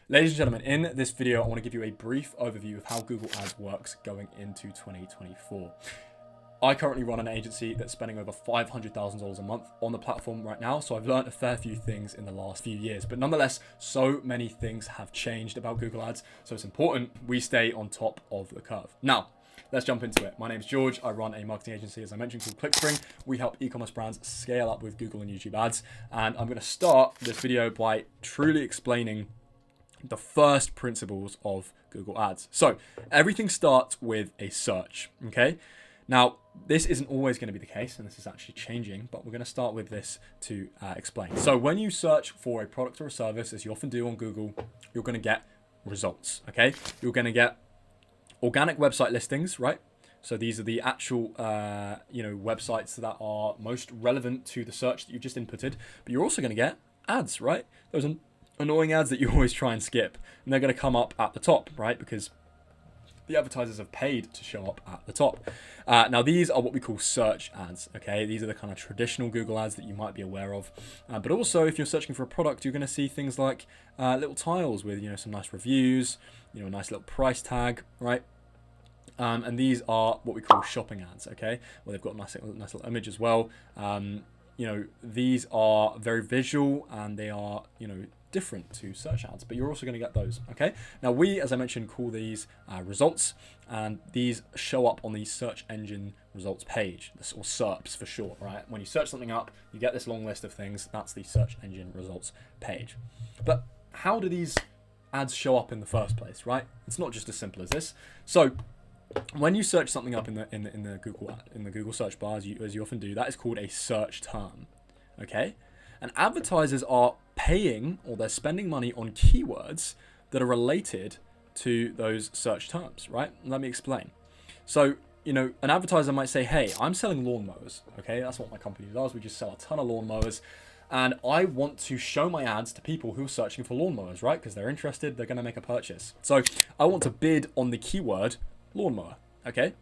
Ladies and gentlemen, in this video, I want to give you a brief overview of how Google Ads works going into 2024. I currently run an agency that's spending over $500,000 a month on the platform right now, so I've learned a fair few things in the last few years. But nonetheless, so many things have changed about Google Ads, so it's important we stay on top of the curve. Now, let's jump into it. My name's George. I run a marketing agency, as I mentioned, called ClickSpring. We help e-commerce brands scale up with Google and YouTube ads. And I'm going to start this video by truly explaining the first principles of Google Ads. So everything starts with a search, okay? Now, this isn't always going to be the case, and this is actually changing, but we're going to start with this to explain. So when you search for a product or a service, as you often do on Google, you're going to get results, okay? You're going to get organic website listings, right? So these are the actual, websites that are most relevant to the search that you just inputted, but you're also going to get ads, right? Those are annoying ads that you always try and skip, and they're going to come up at the top, right? Because the advertisers have paid to show up at the top. Now, these are what we call search ads, okay? These are the kind of traditional Google ads that you might be aware of. But also, if you're searching for a product, you're going to see things like little tiles with, some nice reviews, a nice little price tag, right? And these are what we call shopping ads, okay? Well, they've got a nice little image as well. These are very visual, and they are, different to search ads, but you're also going to get those, okay? Now, we, as I mentioned, call these results, and these show up on the search engine results page, or SERPs for short, right? When you search something up, you get this long list of things. That's the search engine results page. But how do these ads show up in the first place, right? It's not just as simple as this. So when you search something up in the Google search bar, as you often do, that is called a search term, okay? And advertisers are paying, or they're spending money on keywords that are related to those search terms, right? Let me explain. So, an advertiser might say, hey, I'm selling lawnmowers, okay? That's what my company does. We just sell a ton of lawnmowers. And I want to show my ads to people who are searching for lawnmowers, right? Because they're interested, they're going to make a purchase. So I want to bid on the keyword lawnmower, okay?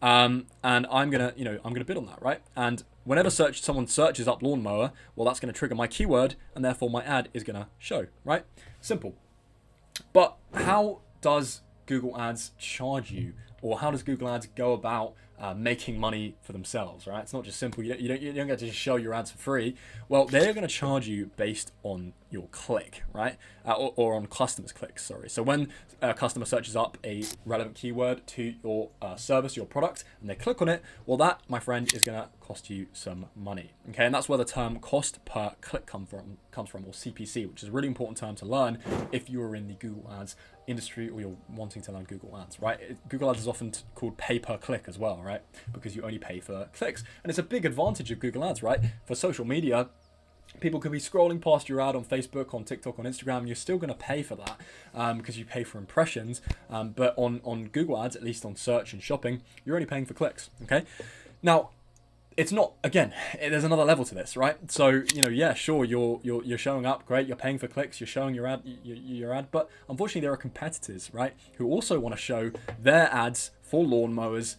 And I'm gonna bid on that, right? And whenever someone searches up lawnmower, well, that's gonna trigger my keyword, and therefore my ad is gonna show, right? Simple. But how does Google Ads charge you, or how does Google Ads go about making money for themselves, right? It's not just simple. You don't get to just show your ads for free. Well, they're going to charge you based on your click, right? Or on customers' clicks, sorry. So when a customer searches up a relevant keyword to your service, your product, and they click on it, well, that, my friend, is going to cost you some money, okay? And that's where the term cost per click comes from, or CPC, which is a really important term to learn if you're in the Google Ads industry or you're wanting to learn Google Ads, right? Google Ads is often called pay per click as well, right? Because you only pay for clicks. And it's a big advantage of Google Ads, right? For social media, people can be scrolling past your ad on Facebook, on TikTok, on Instagram, and you're still going to pay for that because you pay for impressions. But on Google Ads, at least on search and shopping, you're only paying for clicks, okay? Now, it's not, again, there's another level to this, right? So, yeah, sure, you're showing up, great, you're paying for clicks, you're showing your ad, but unfortunately there are competitors, right, who also want to show their ads for lawnmowers,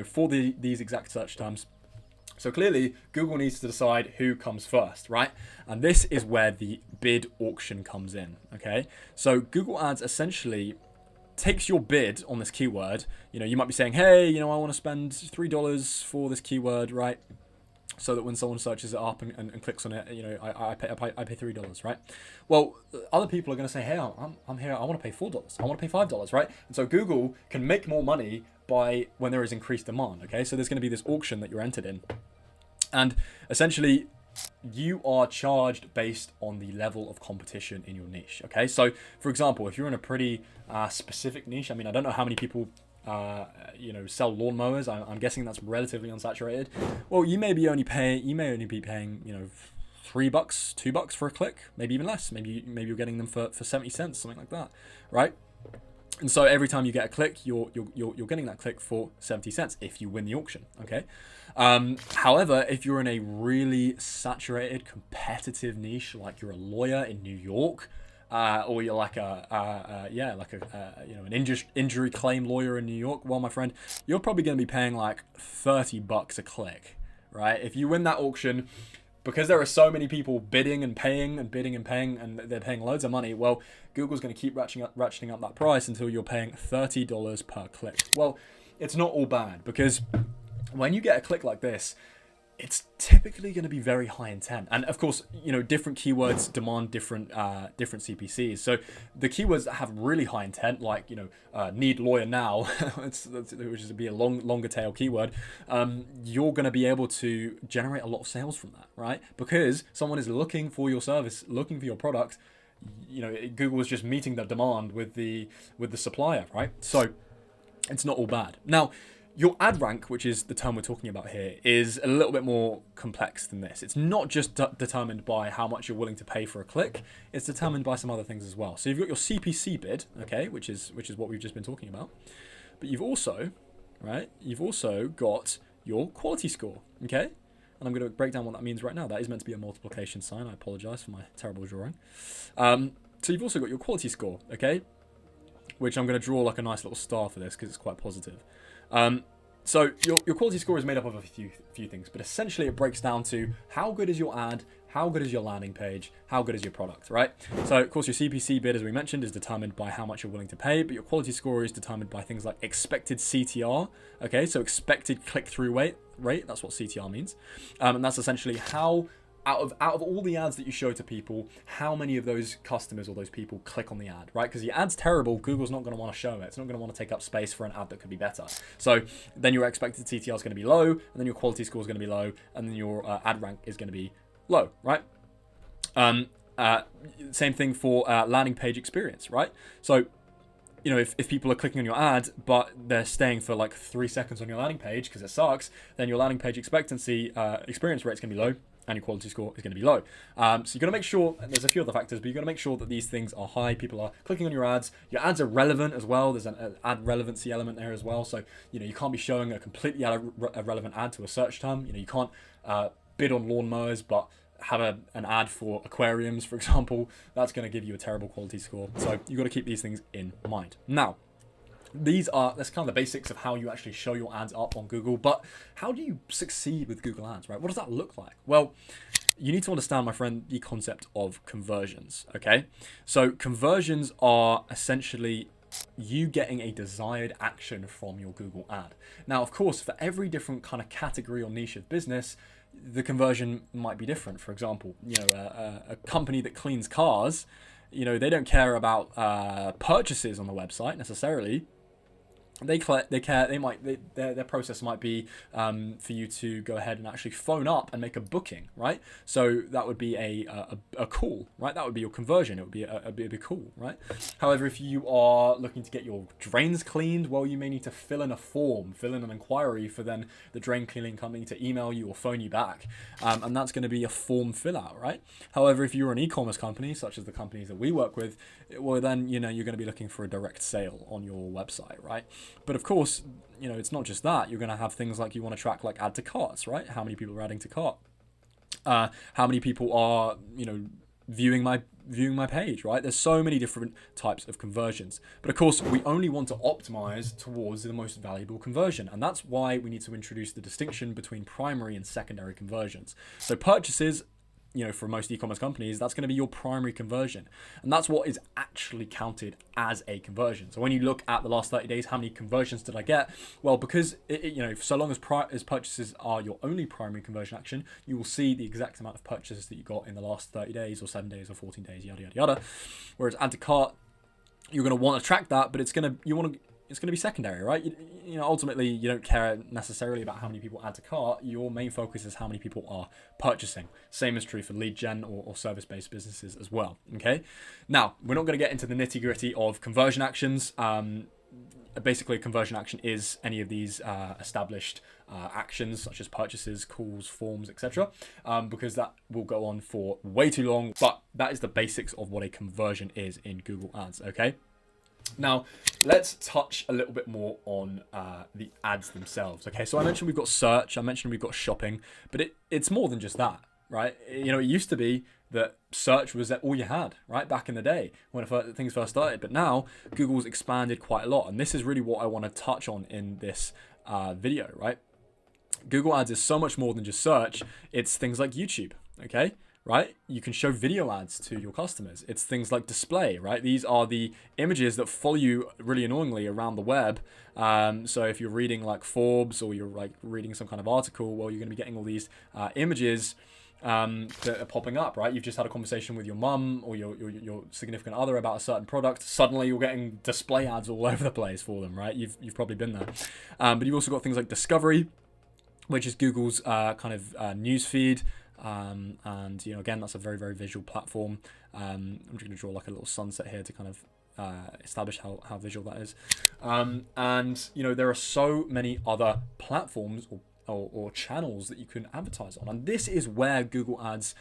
for these exact search terms. So clearly, Google needs to decide who comes first, right? And this is where the bid auction comes in, okay? So Google Ads essentially takes your bid on this keyword. You might be saying, hey, I want to spend $3 for this keyword, right? So that when someone searches it up and clicks on it, I pay $3, right? Well, other people are going to say, hey, I'm here, I want to pay $4, I want to pay $5, right? And so Google can make more money when there is increased demand, okay? So there's going to be this auction that you're entered in. And essentially, you are charged based on the level of competition in your niche, okay? So, for example, if you're in a pretty specific niche, I don't know how many people, sell lawnmowers. I'm guessing that's relatively unsaturated. Well, you may only be paying, $3, $2 for a click, maybe even less. Maybe you're getting them for 70 cents, something like that, right? And so every time you get a click, you're getting that click for 70 cents if you win the auction, okay? However, if you're in a really saturated, competitive niche, like you're a lawyer in New York, or you're like an injury claim lawyer in New York, well, my friend, you're probably going to be paying like $30 a click, right? If you win that auction, because there are so many people bidding and paying and bidding and paying, and they're paying loads of money, well, Google's going to keep ratcheting up that price until you're paying $30 per click. Well, it's not all bad, because when you get a click like this, it's typically going to be very high intent. And of course, you know, different keywords demand different CPCs. So the keywords that have really high intent, like, you know, need lawyer now, which is be a longer tail keyword, you're going to be able to generate a lot of sales from that, right? Because someone is looking for your service, looking for your product. You know, Google is just meeting the demand with the supplier, right? So it's not all bad. Now, your ad rank, which is the term we're talking about here, is a little bit more complex than this. It's not just determined by how much you're willing to pay for a click. It's determined by some other things as well. So you've got your CPC bid, okay, which is what we've just been talking about. But you've also, right, got your quality score, okay? And I'm going to break down what that means right now. That is meant to be a multiplication sign. I apologize for my terrible drawing. So you've also got your quality score, okay? Which I'm going to draw like a nice little star for this because it's quite positive. So your quality score is made up of a few things, but essentially it breaks down to how good is your ad, how good is your landing page, how good is your product, right? So of course your CPC bid, as we mentioned, is determined by how much you're willing to pay, but your quality score is determined by things like expected CTR, okay? So expected click-through rate, that's what CTR means. And that's essentially how out of all the ads that you show to people, how many of those customers or those people click on the ad, right? Because the ad's terrible, Google's not going to want to show it. It's not going to want to take up space for an ad that could be better. So then your expected CTR is going to be low, and then your quality score is going to be low, and then your ad rank is going to be low, right? Same thing for landing page experience, right? So, you know, if people are clicking on your ad, but they're staying for like 3 seconds on your landing page because it sucks, then your landing page experience rate is going to be low, and your quality score is going to be low. So you've got to make sure, and there's a few other factors, but you've got to make sure that these things are high. People are clicking on your ads. Your ads are relevant as well. There's an ad relevancy element there as well. So, you know, you can't be showing a completely irrelevant ad to a search term. You know, you can't bid on lawnmowers, but have an ad for aquariums, for example. That's going to give you a terrible quality score. So you've got to keep these things in mind. Now, that's kind of the basics of how you actually show your ads up on Google, but how do you succeed with Google Ads, right? What does that look like? Well, you need to understand, my friend, the concept of conversions, okay? So conversions are essentially you getting a desired action from your Google ad. Now, of course, for every different kind of category or niche of business, the conversion might be different. For example, you know, a company that cleans cars, you know, they don't care about purchases on the website necessarily. They care. Their process might be for you to go ahead and actually phone up and make a booking, right? So that would be a call, right? That would be your conversion. It would be a big call, right? However, if you are looking to get your drains cleaned, well, you may need to fill in a form, fill in an inquiry for then the drain cleaning company to email you or phone you back, and that's going to be a form fill out, right? However, if you're an e-commerce company, such as the companies that we work with, well, then you know you're going to be looking for a direct sale on your website, right? But of course, you know, it's not just that. You're going to have things like you want to track like add to carts, right? How many people are adding to cart? How many people are, you know, viewing my page, right? There's so many different types of conversions. But of course, we only want to optimize towards the most valuable conversion. And that's why we need to introduce the distinction between primary and secondary conversions. So purchases, you know, for most e-commerce companies, that's going to be your primary conversion. And that's what is actually counted as a conversion. So when you look at the last 30 days, how many conversions did I get? Well, because, you know, so long as purchases are your only primary conversion action, you will see the exact amount of purchases that you got in the last 30 days or 7 days or 14 days, yada, yada, yada. Whereas add to cart, you're going to want to track that, but it's going to be secondary, right? You know, ultimately, you don't care necessarily about how many people add to cart. Your main focus is how many people are purchasing. Same is true for lead gen or service-based businesses as well, okay? Now, we're not going to get into the nitty-gritty of conversion actions. Basically, a conversion action is any of these established actions, such as purchases, calls, forms, etc., because that will go on for way too long. But that is the basics of what a conversion is in Google Ads, okay? Now, let's touch a little bit more on the ads themselves. Okay, so I mentioned we've got search, I mentioned we've got shopping, but it's more than just that, right? You know, it used to be that search was all you had, right, back in the day when things first started. But now Google's expanded quite a lot, and this is really what I want to touch on in this video, right? Google Ads is so much more than just search. It's things like YouTube. okay? Right? You can show video ads to your customers. It's things like display, right? These are the images that follow you really annoyingly around the web. So if you're reading like Forbes or you're like reading some kind of article, well, you're going to be getting all these images that are popping up, right? You've just had a conversation with your mum or your significant other about a certain product. Suddenly you're getting display ads all over the place for them, right? You've probably been there. But you've also got things like Discovery, which is Google's kind of news feed. And again, that's a very, very visual platform. I'm just going to draw like a little sunset here to kind of establish how visual that is. And there are so many other platforms or channels that you can advertise on, and this is where Google Ads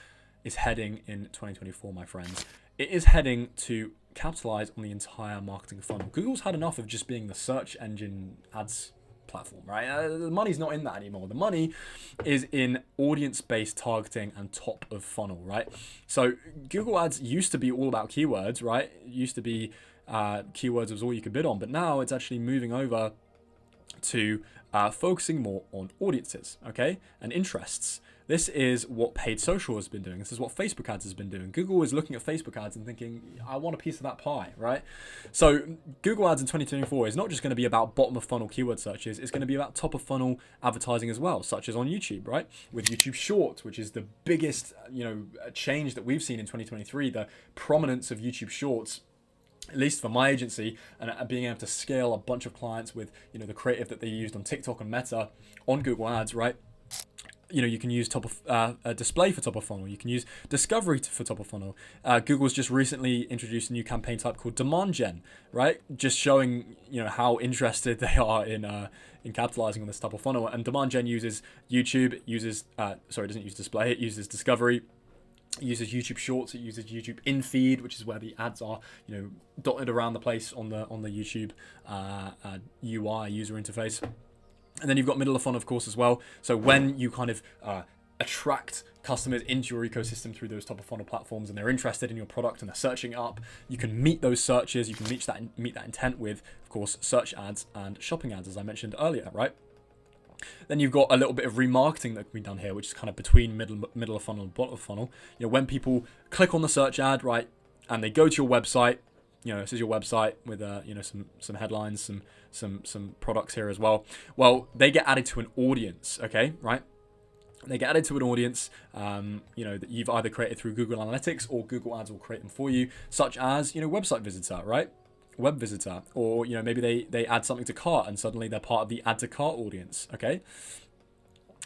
is heading in 2024, my friends. It is heading to capitalize on the entire marketing funnel. Google's had enough of just being the search engine ads platform, right? The money's not in that anymore. The money is in audience-based targeting and top of funnel, right? So Google Ads used to be all about keywords, right? It used to be keywords was all you could bid on, but now it's actually moving over to focusing more on audiences, okay, and interests. This is what paid social has been doing. This is what Facebook ads has been doing. Google is looking at Facebook ads and thinking, I want a piece of that pie, right? So Google ads in 2024 is not just going to be about bottom of funnel keyword searches. It's going to be about top of funnel advertising as well, such as on YouTube, right? With YouTube Shorts, which is the biggest, change that we've seen in 2023, the prominence of YouTube Shorts, at least for my agency, and being able to scale a bunch of clients with, the creative that they used on TikTok and Meta on Google Ads, right? You can use top of display for top of funnel. You can use discovery for top of funnel. Google's just recently introduced a new campaign type called demand gen, right? Just showing how interested they are in capitalizing on this top of funnel. And demand gen uses YouTube. It uses it doesn't use display. It uses discovery. It uses YouTube Shorts. It uses YouTube in-feed, which is where the ads are, dotted around the place on the YouTube UI user interface. And then you've got middle of funnel, of course, as well. So when you kind of attract customers into your ecosystem through those top of funnel platforms, and they're interested in your product and they're searching it up, you can meet those searches. You can meet that intent with, of course, search ads and shopping ads, as I mentioned earlier, right? Then you've got a little bit of remarketing that can be done here, which is kind of between middle of funnel and bottom of funnel. When people click on the search ad, right, and they go to your website, this is your website with some headlines, some products here as well. Well, they get added to an audience, okay, right? They get added to an audience, that you've either created through Google Analytics or Google Ads will create them for you, such as website visitor, right? Web visitor, or maybe they add something to cart and suddenly they're part of the add to cart audience, okay?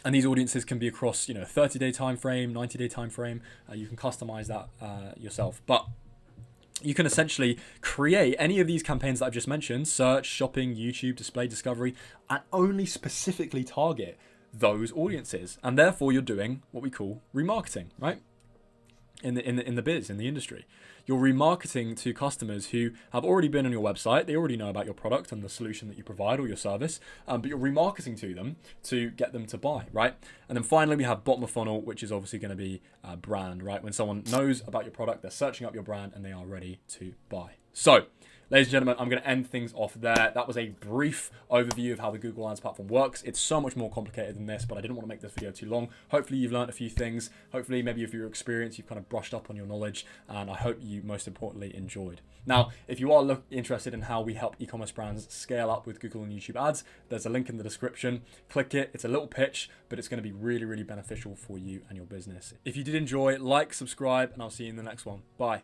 And these audiences can be across 30-day time frame, 90-day time frame. You can customize that yourself, but you can essentially create any of these campaigns that I've just mentioned: search, shopping, YouTube, display, discovery, and only specifically target those audiences. And therefore you're doing what we call remarketing, right? In the biz, in the industry, you're remarketing to customers who have already been on your website. They already know about your product and the solution that you provide or your service, but you're remarketing to them to get them to buy, right? And then finally, we have bottom of funnel, which is obviously going to be brand, right? When someone knows about your product, they're searching up your brand and they are ready to buy. So, ladies and gentlemen, I'm going to end things off there. That was a brief overview of how the Google Ads platform works. It's so much more complicated than this, but I didn't want to make this video too long. Hopefully you've learned a few things. Hopefully maybe if your experience, you've kind of brushed up on your knowledge, and I hope you most importantly enjoyed. Now, if you are interested in how we help e-commerce brands scale up with Google and YouTube ads, there's a link in the description. Click it. It's a little pitch, but it's going to be really, really beneficial for you and your business. If you did enjoy, like, subscribe, and I'll see you in the next one. Bye.